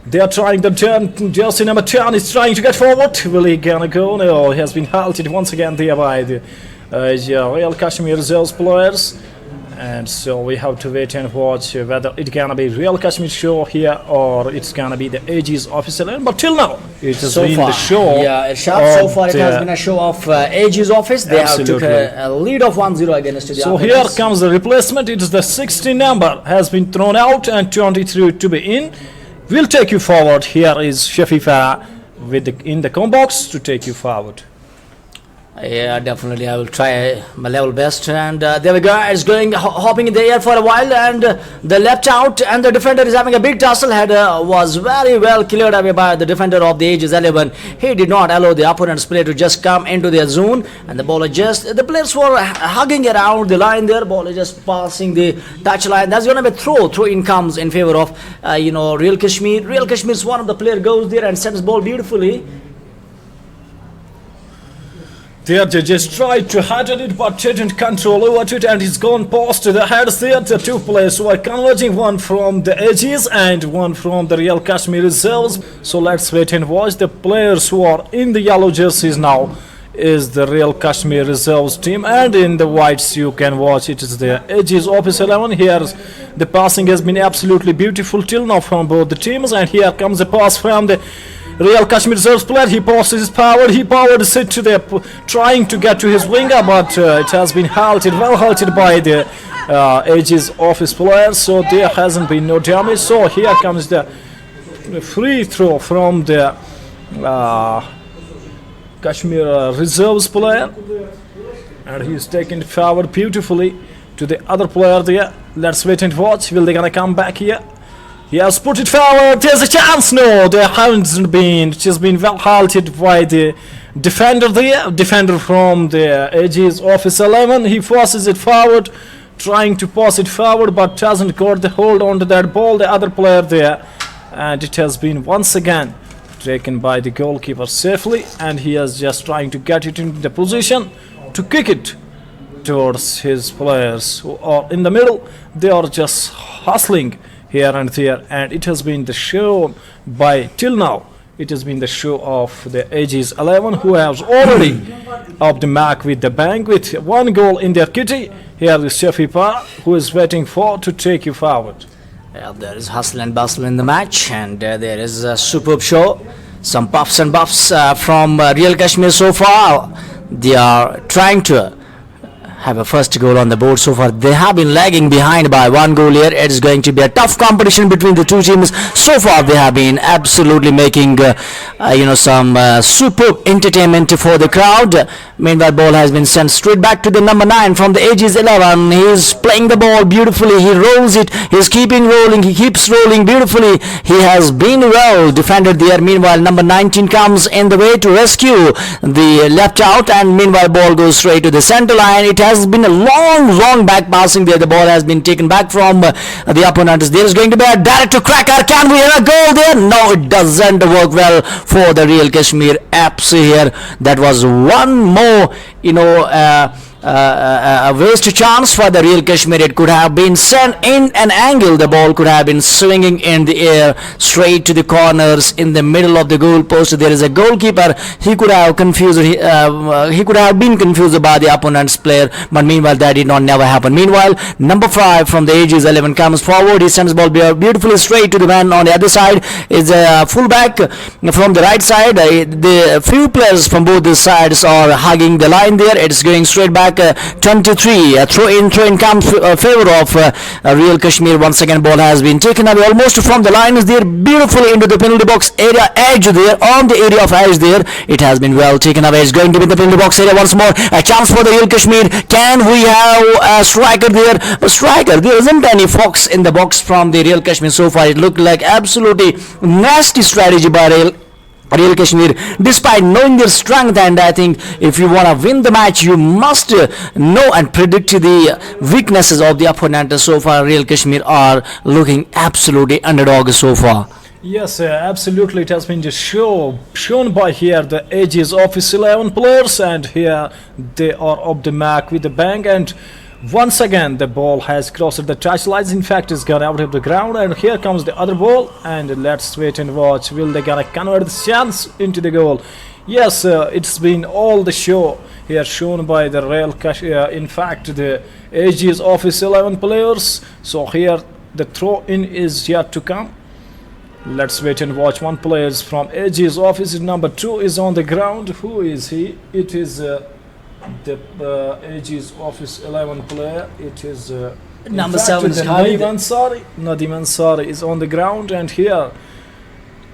They are trying the turn. Jersey number 10 is trying to get forward. Will he gonna go? No, he has been halted once again there by the Real Kashmir reserves players. And so we have to wait and watch whether it's gonna be Real Kashmir show here or it's gonna be the AG's official end. But till now, it has been the show.
Yeah, so far it has been a show of AG's office. They have took a lead of 1-0 against the
So here comes the replacement. It is the 16 number has been thrown out and 23 to be in. We'll take you forward. Here is Shafifa with in the combo box to take you forward.
Yeah, definitely. I will try my level best. And there we go. It's going hopping in the air for a while, and the left out, and the defender is having a big tussle. Header was very well cleared away by the defender of the ages 11. He did not allow the opponent's player to just come into their zone, and the ball just the players were hugging around the line there. Ball is just passing the touch line. That's going to be a throw in comes in favor of Real Kashmir. Real Kashmir's one of the player goes there and sends ball beautifully.
There they just tried to head it but didn't control over it, and he's gone past the heads there. The two players who are converging, one from the edges and one from the Real Kashmir reserves. So let's wait and watch. The players who are in the yellow jerseys now is the Real Kashmir reserves team, and in the whites you can watch it is the edges office 11. Here the passing has been absolutely beautiful till now from both the teams, and here comes the pass from the Real Kashmir reserves player. He passes his power. He powered it to the trying to get to his winger, but it has been well halted by the Aegis office player. So there hasn't been no damage. So here comes the free throw from the Kashmir reserves player, and he's taken forward beautifully to the other player there. Let's wait and watch. Will they gonna come back here? He has put it forward. There's a chance. No, there hasn't been. It has been well halted by the defender there. Defender from the Aegis office 11. He forces it forward, trying to pass it forward, but hasn't got the hold on to that ball. The other player there, and it has been once again taken by the goalkeeper safely, and he is just trying to get it into the position to kick it towards his players who are in the middle. They are just hustling here and there, and it has been the show by till now It has been the show of the Aegis 11, who has already up the mark with the bank with one goal in their kitty. Here is Shafipa, who is waiting for to take you forward.
Yeah, there is hustle and bustle in the match, and there is a superb show. Some puffs and buffs from Real Kashmir so far. They are trying to have a first goal on the board so far. They have been lagging behind by one goal here. It is going to be a tough competition between the two teams. So far they have been absolutely making some superb entertainment for the crowd. Meanwhile, ball has been sent straight back to the number 9 from the Aegis 11. He is playing the ball beautifully. He rolls it. He is keeping rolling. He keeps rolling beautifully. He has been well defended there. Meanwhile, number 19 comes in the way to rescue the left out, and meanwhile ball goes straight to the center line. It has been a long back passing there. The ball has been taken back from the opponents. There is going to be a direct to cracker. Can we have a goal there? No, it doesn't work well for the Real Kashmir FC here. That was one more a waste chance for the Real Kashmir. It could have been sent in an angle. The ball could have been swinging in the air straight to the corners in the middle of the goal post. There is a goalkeeper. He could have confused. He could have been confused by the opponent's player, but meanwhile that did not never happen. Meanwhile, number 5 from the Aegis 11 comes forward. He sends ball beautifully straight to the man on the other side. Is a fullback from the right side. The few players from both the sides are hugging the line there. It's going straight back. 23 throw in comes favor of Real Kashmir. Once again ball has been taken away almost from the line. Is there beautifully into the penalty box area edge there, on the area of edge there. It has been well taken away. It's going to be the penalty box area once more. A chance for the Real Kashmir. Can we have a striker there? A striker. There isn't any fox in the box from the Real Kashmir so far. It looked like absolutely nasty strategy by Real Kashmir, despite knowing their strength. And I think if you want to win the match, you must know and predict the weaknesses of the opponent. So far Real Kashmir are looking absolutely underdog so far.
Yes, absolutely. It has been just shown by here the Aegis Office 11 players, and here they are up the mark with the bang. And once again the ball has crossed the touch lines. In fact, it's gone out of the ground, and here comes the other ball, and let's wait and watch. Will they gonna convert the chance into the goal? Yes, it's been all the show here shown by the Real Kashmir. In fact, the Aegis Office 11 players. So here the throw in is yet to come. Let's wait and watch. One player from Aegis Office, number 2, is on the ground. Who is he? It is the Aegis Office 11 player. It is
Number 7 is
Nadim Ansari. Nadim Ansari is on the ground, and here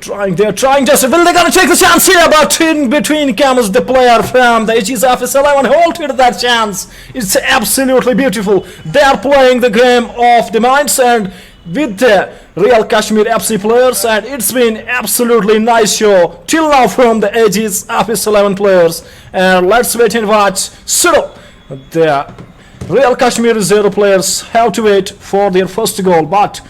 they're trying just will they gonna take the chance here, but in between comes the player from the Aegis Office 11 halted that chance. It's absolutely beautiful. They are playing the game of the minds and with the Real Kashmir FC players, and it's been absolutely nice show till now from the Aegis Office 11 players. And let's wait and watch. So the Real Kashmir 0 players have to wait for their first goal, but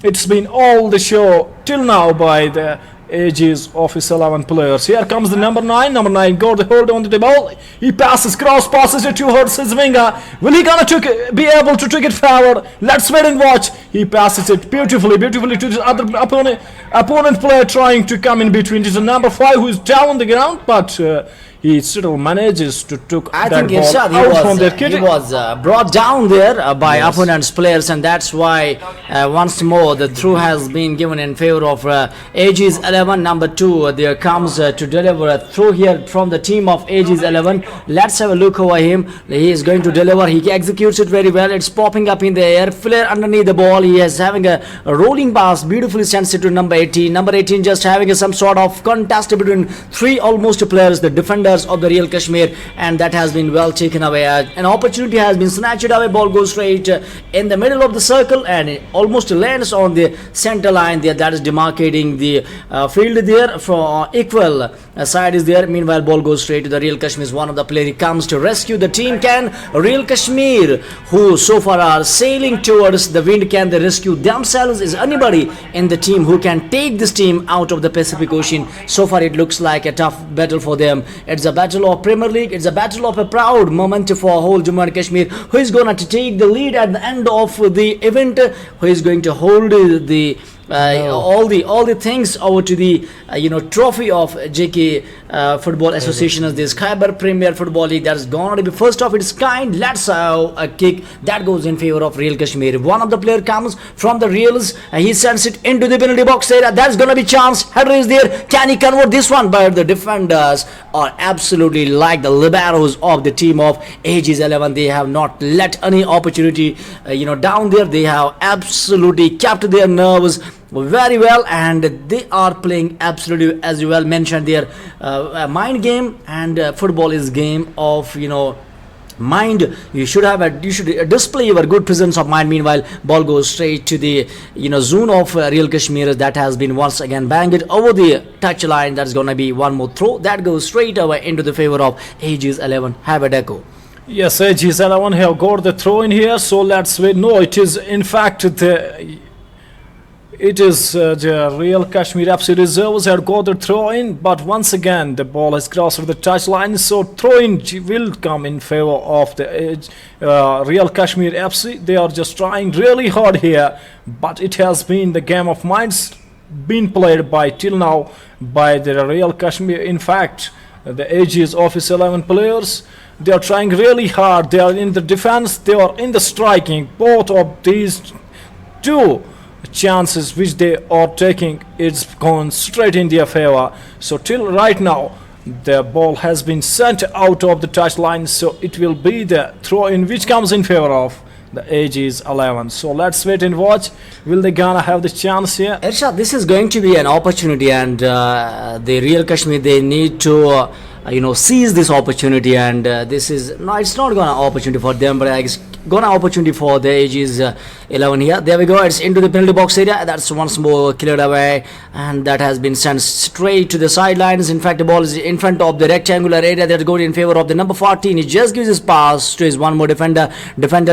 it's been all the show till now by the Aegis Office 11 players. Here comes the number 9. Number 9 got the hold on the ball. He passes, cross passes it towards his winger. Will he gonna be able to take it forward? Let's wait and watch. He passes it beautifully to the other opponent player trying to come in between. It is the number 5 who is down on the ground, but he still manages to take that ball out from their kitty.
He was brought down there by opponent's players, and that's why once more the throw has been given in favor of Aegis 11. Number 2 there comes to deliver a throw here from the team of Aegis 11. Let's have a look over him. He is going to deliver. He executes it very well. It's popping up in the air. Flare underneath the ball. He is having a rolling pass. Beautifully sends it to number 18. Number 18 just having some sort of contest between 3 almost players, the defenders of the Real Kashmir, and that has been well taken away. An opportunity has been snatched away. Ball goes straight in the middle of the circle, and it almost lands on the center line there. That is demarcating the field there. For equal side is there. Meanwhile, ball goes straight to the Real Kashmir. One of the players comes to rescue the team. Can Real Kashmir, who so far are sailing towards the wind, can they rescue themselves? Is anybody in the team who can take this team out of the Pacific Ocean? So far it looks like a tough battle for them. It's a battle of Premier League. It's a battle of a proud moment for whole Jammu and Kashmir. Who is going to take the lead at the end of the event? Who is going to hold the all the things over to the trophy of JK Football Association as this Khyber Premier Football League that is going to be first of its kind. Let's have a kick that goes in favor of Real Kashmir. One of the player comes from the Reals and he sends it into the penalty box area. That's going to be chance. Header is there. Can he convert this one? But the defenders are absolutely like the liberos of the team of Aegis 11. They have not let any opportunity down there. They have absolutely kept their nerves very well, and they are playing absolutely, as you well mentioned there, mind game. And football is game of mind. You should display your good presence of mind. Meanwhile, ball goes straight to the zone of Real Kashmir that has been once again banged over the touch line. That's gonna be one more throw that goes straight away into the favor of Aegis 11. Have a deco.
Yes, Aegis 11 have got the throw in here, so let's wait. No, it is in fact the Real Kashmir FC reserves had got the throw in, but once again the ball has crossed the touch line, so throw in will come in favor of the Real Kashmir FC. They are just trying really hard here, but it has been the game of minds been played by till now by the Real Kashmir. In fact, the Aegis Office 11 players, they are trying really hard. They are in the defense, they are in the striking. Both of these two chances which they are taking, it's gone straight in their favor. So till right now the ball has been sent out of the touch line, so it will be the throw in which comes in favor of the Aegis 11. So let's wait and watch. Will they gonna have the chance here?
Irshad, this is going to be an opportunity, and the Real Kashmir, they need to seize this opportunity. And this is no, it's not gonna opportunity for them, but I guess gonna opportunity for the Aegis 11 here. There we go. It's into the penalty box area. That's once more cleared away, and that has been sent straight to the sidelines. In fact, the ball is in front of the rectangular area that's going in favor of the number 14. He just gives his pass to his one more defender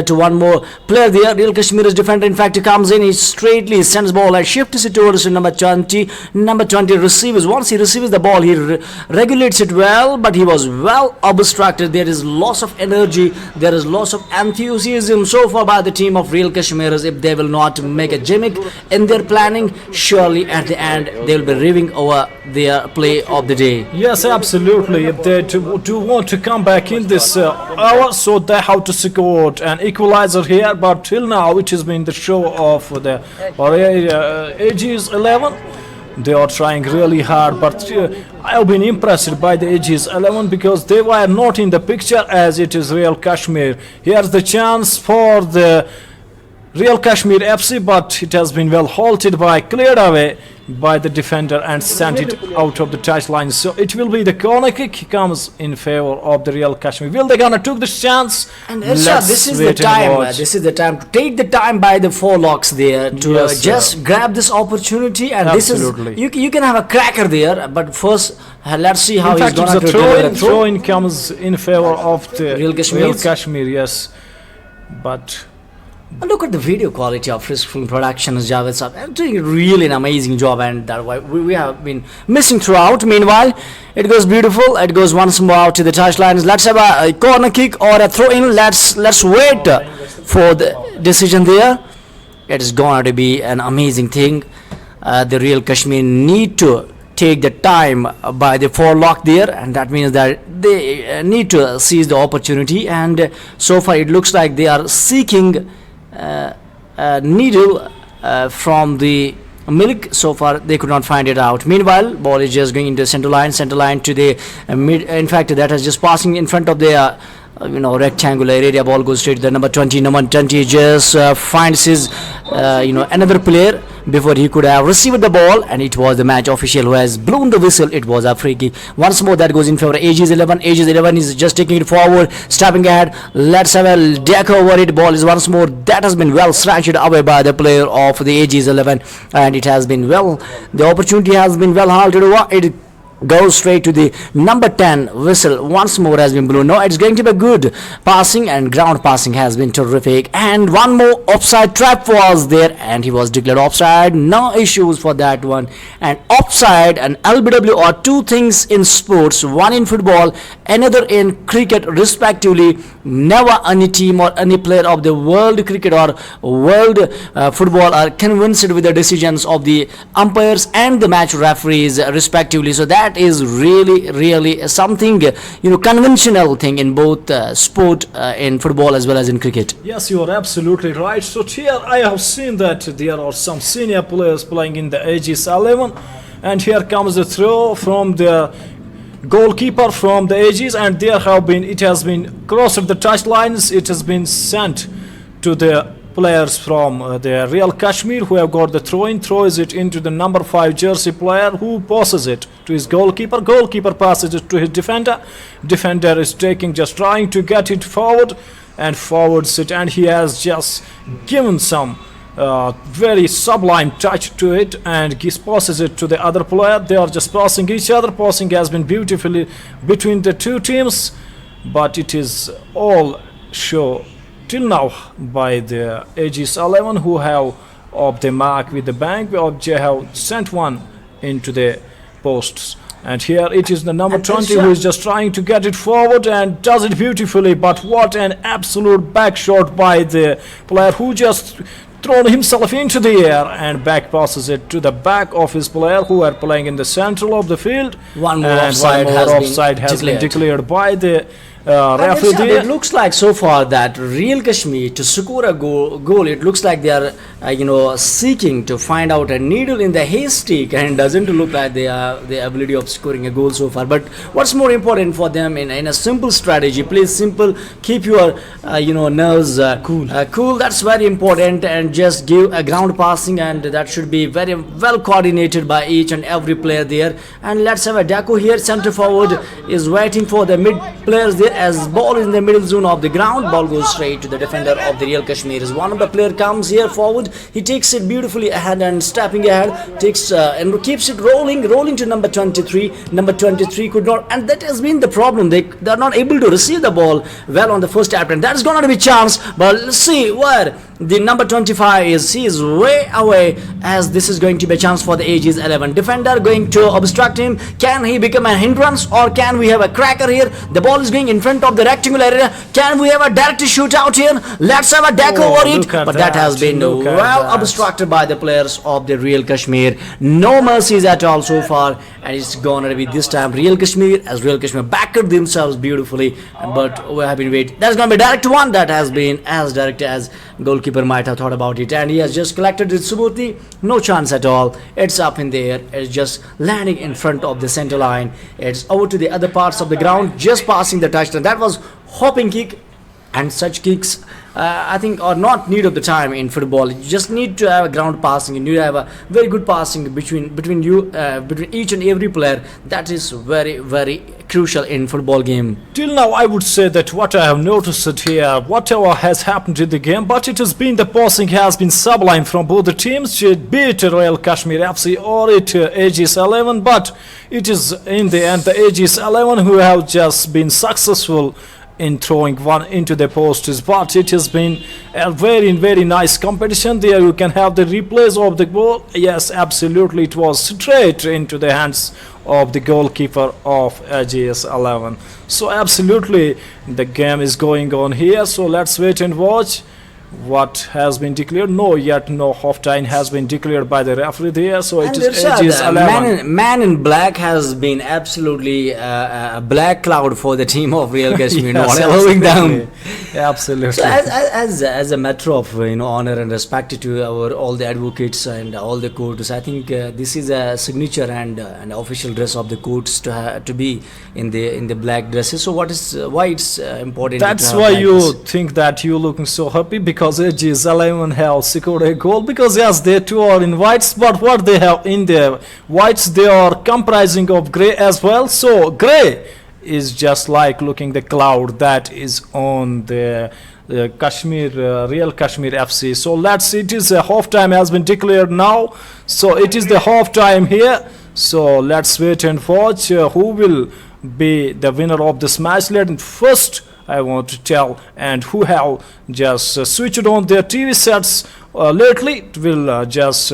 to one more player there. Real Kashmir's defender, in fact, comes in. He straightly sends ball and shifts it towards number 20. Number 20 receives. Once he receives the ball, he regulates it well, but he was well obstructed. There is loss of energy. There is loss of enthusiasm so far by the team of Real Kashmir. If they will not make a gimmick in their planning, surely at the end they will be raving over their play of the day.
Yes, absolutely. If they do want to come back in this hour, so they have to score an equalizer here. But till now, it has been the show of the Aegis 11. They are trying really hard, but I have been impressed by the Aegis 11 because they were not in the picture as it is Real Kashmir. Here's the chance for the Real Kashmir FC, but it has been well halted cleared away by the defender and sent it out of the touch line. So it will be the corner kick comes in favor of the Real Kashmir. Will they gonna take this chance?
And Irshad, this is the time. This is the time to take the time by the forelocks there to just grab this opportunity. And
absolutely.
This is you can have a cracker there, but first let's see how
he's going to throw in comes in favor of the
Real
Kashmir. Yes, but.
And look at the video quality of Frisk Film Productions. Javed Saab, I'm doing really an amazing job, and that why we have been missing throughout. Meanwhile, it goes beautiful. It goes once more out to the touchlines. Let's have a corner kick or a throw in. Let's wait for the decision there. It is going to be an amazing thing. The Real Kashmir need to take the time by the forelock there, and that means that they need to seize the opportunity. And so far, it looks like they are seeking needle from the milk. So far they could not find it out. Meanwhile, ball is just going into center line to the mid. In fact, that is just passing in front of the rectangular area. Ball goes straight to the number 20. Number 20 just finds his another player before he could have received the ball, and it was the match official who has blown the whistle. It was a free kick. Once more that goes in favor of Aegis 11. Aegis 11 is just taking it forward, stepping ahead. Let's have a deck over it. Ball is once more that has been well snatched away by the player of the Aegis 11, and it has been well, the opportunity has been well halted over. It goes straight to the number 10. Whistle once more has been blown. No, it's going to be good passing, and ground passing has been terrific. And one more offside trap was there, and he was declared offside. No issues for that one. And offside and LBW are two things in sports, one in football, another in cricket respectively. Never any team or any player of the world cricket or world football are convinced with the decisions of the umpires and the match referees respectively. So that is really something conventional thing in both sport in football as well as in cricket.
Yes, you are absolutely right. So here I have seen that there are some senior players playing in the ages 11, and here comes the throw from the goalkeeper from the ages, and it has been crossed the touch lines. It has been sent to the players from the Real Kashmir who have got the throws it into the number 5 jersey player, who passes it to his goalkeeper passes it to his defender is trying to get it forward, and forwards it, and he has just given some very sublime touch to it, and he passes it to the other player. They are just passing each other. Passing has been beautifully between the two teams, but it is all show till now by the ages 11 who have of the mark with the bank, they have sent one into the posts. And here it is the number 20 who is just trying to get it forward and does it beautifully, but what an absolute back shot by the player who just thrown himself into the air and back passes it to the back of his player who are playing in the central of the field.
One more offside
has been declared by the referee there.
It looks like so far that Real Kashmir to score a goal, it looks like they are seeking to find out a needle in the haystack, and doesn't look like they have the ability of scoring a goal so far. But what's more important for them in a simple strategy, play simple, keep your nerves cool, that's very important, and just give a ground passing, and that should be very well coordinated by each and every player there. And let's have a Daco here, center forward is waiting for the mid players there, as ball is in the middle zone of the ground, ball goes straight to the defender of the Real Kashmir. As one of the player comes here forward, he takes it beautifully ahead and stepping ahead, takes and keeps it rolling to number 23. Number 23 could not, and that has been the problem. They are not able to receive the ball well on the first attempt. That is going to be chance, but let's see where the number 25 is. He is way away, as this is going to be a chance for the ages 11. Defender going to obstruct him. Can he become a hindrance, or can we have a cracker here? The ball is going in front of the rectangular area. Can we have a direct shootout here? Let's have a deck over it. But that has been well obstructed by the players of the Real Kashmir. No mercies at all so far, and it's gonna be this time Real Kashmir, as Real Kashmir backed themselves beautifully, but we have been waiting. That's gonna be direct one. That has been as direct as goalkeeper might have thought about it, and he has just collected it smoothly. No chance at all. It's up in the air. It's just landing in front of the center line. It's over to the other parts of the ground, just passing the touchdown. That was hopping kick, and such kicks I think are not need of the time in football. You just need to have a ground passing, and you have a very good passing between each and every player. That is very crucial in football game.
Till now I would say that what I have noticed here, whatever has happened in the game, but it has been the passing has been sublime from both the teams, be it Royal Kashmir FC or it Aegis 11, but it is in the end the Aegis 11 who have just been successful in throwing one into the posts, but it has been a very nice competition. There you can have the replays of the ball. Yes, absolutely, it was straight into the hands of the goalkeeper of AGS 11. So absolutely the game is going on here, so let's wait and watch what has been declared. No half time has been declared by the referee there, so it is AGS 11.
Man in black has been absolutely a black cloud for the team of Real Kashmir.
Yes,
not allowing them.
Absolutely.
So as a matter of honor and respect to all the advocates and all the courts, I think this is a signature and an official dress of the courts to be in the black dresses. So why it's important?
That's why you think that you're looking so happy, because AGS 11 have scored a goal, because yes, they too are in whites, but what they have in their whites, they are comprising of grey as well. So grey is just like looking the cloud that is on the Kashmir, Real Kashmir FC. So let's see, it is a half time has been declared now, so it is the half time here. So let's wait and watch who will be the winner of this match. Let me first I want to tell and who have just switched on their TV sets lately. It will just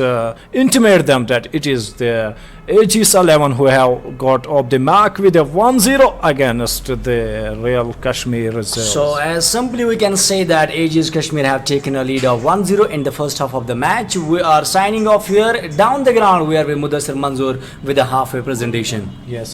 intimate them that it is the AG's 11 who have got off the mark with a 1-0 against the Real Kashmir reserves.
So, as simply we can say that AG's Kashmir have taken a lead of 1-0 in the first half of the match. We are signing off here. Down the ground, we are with Mudassir Manzoor with a halfway presentation.
Yes.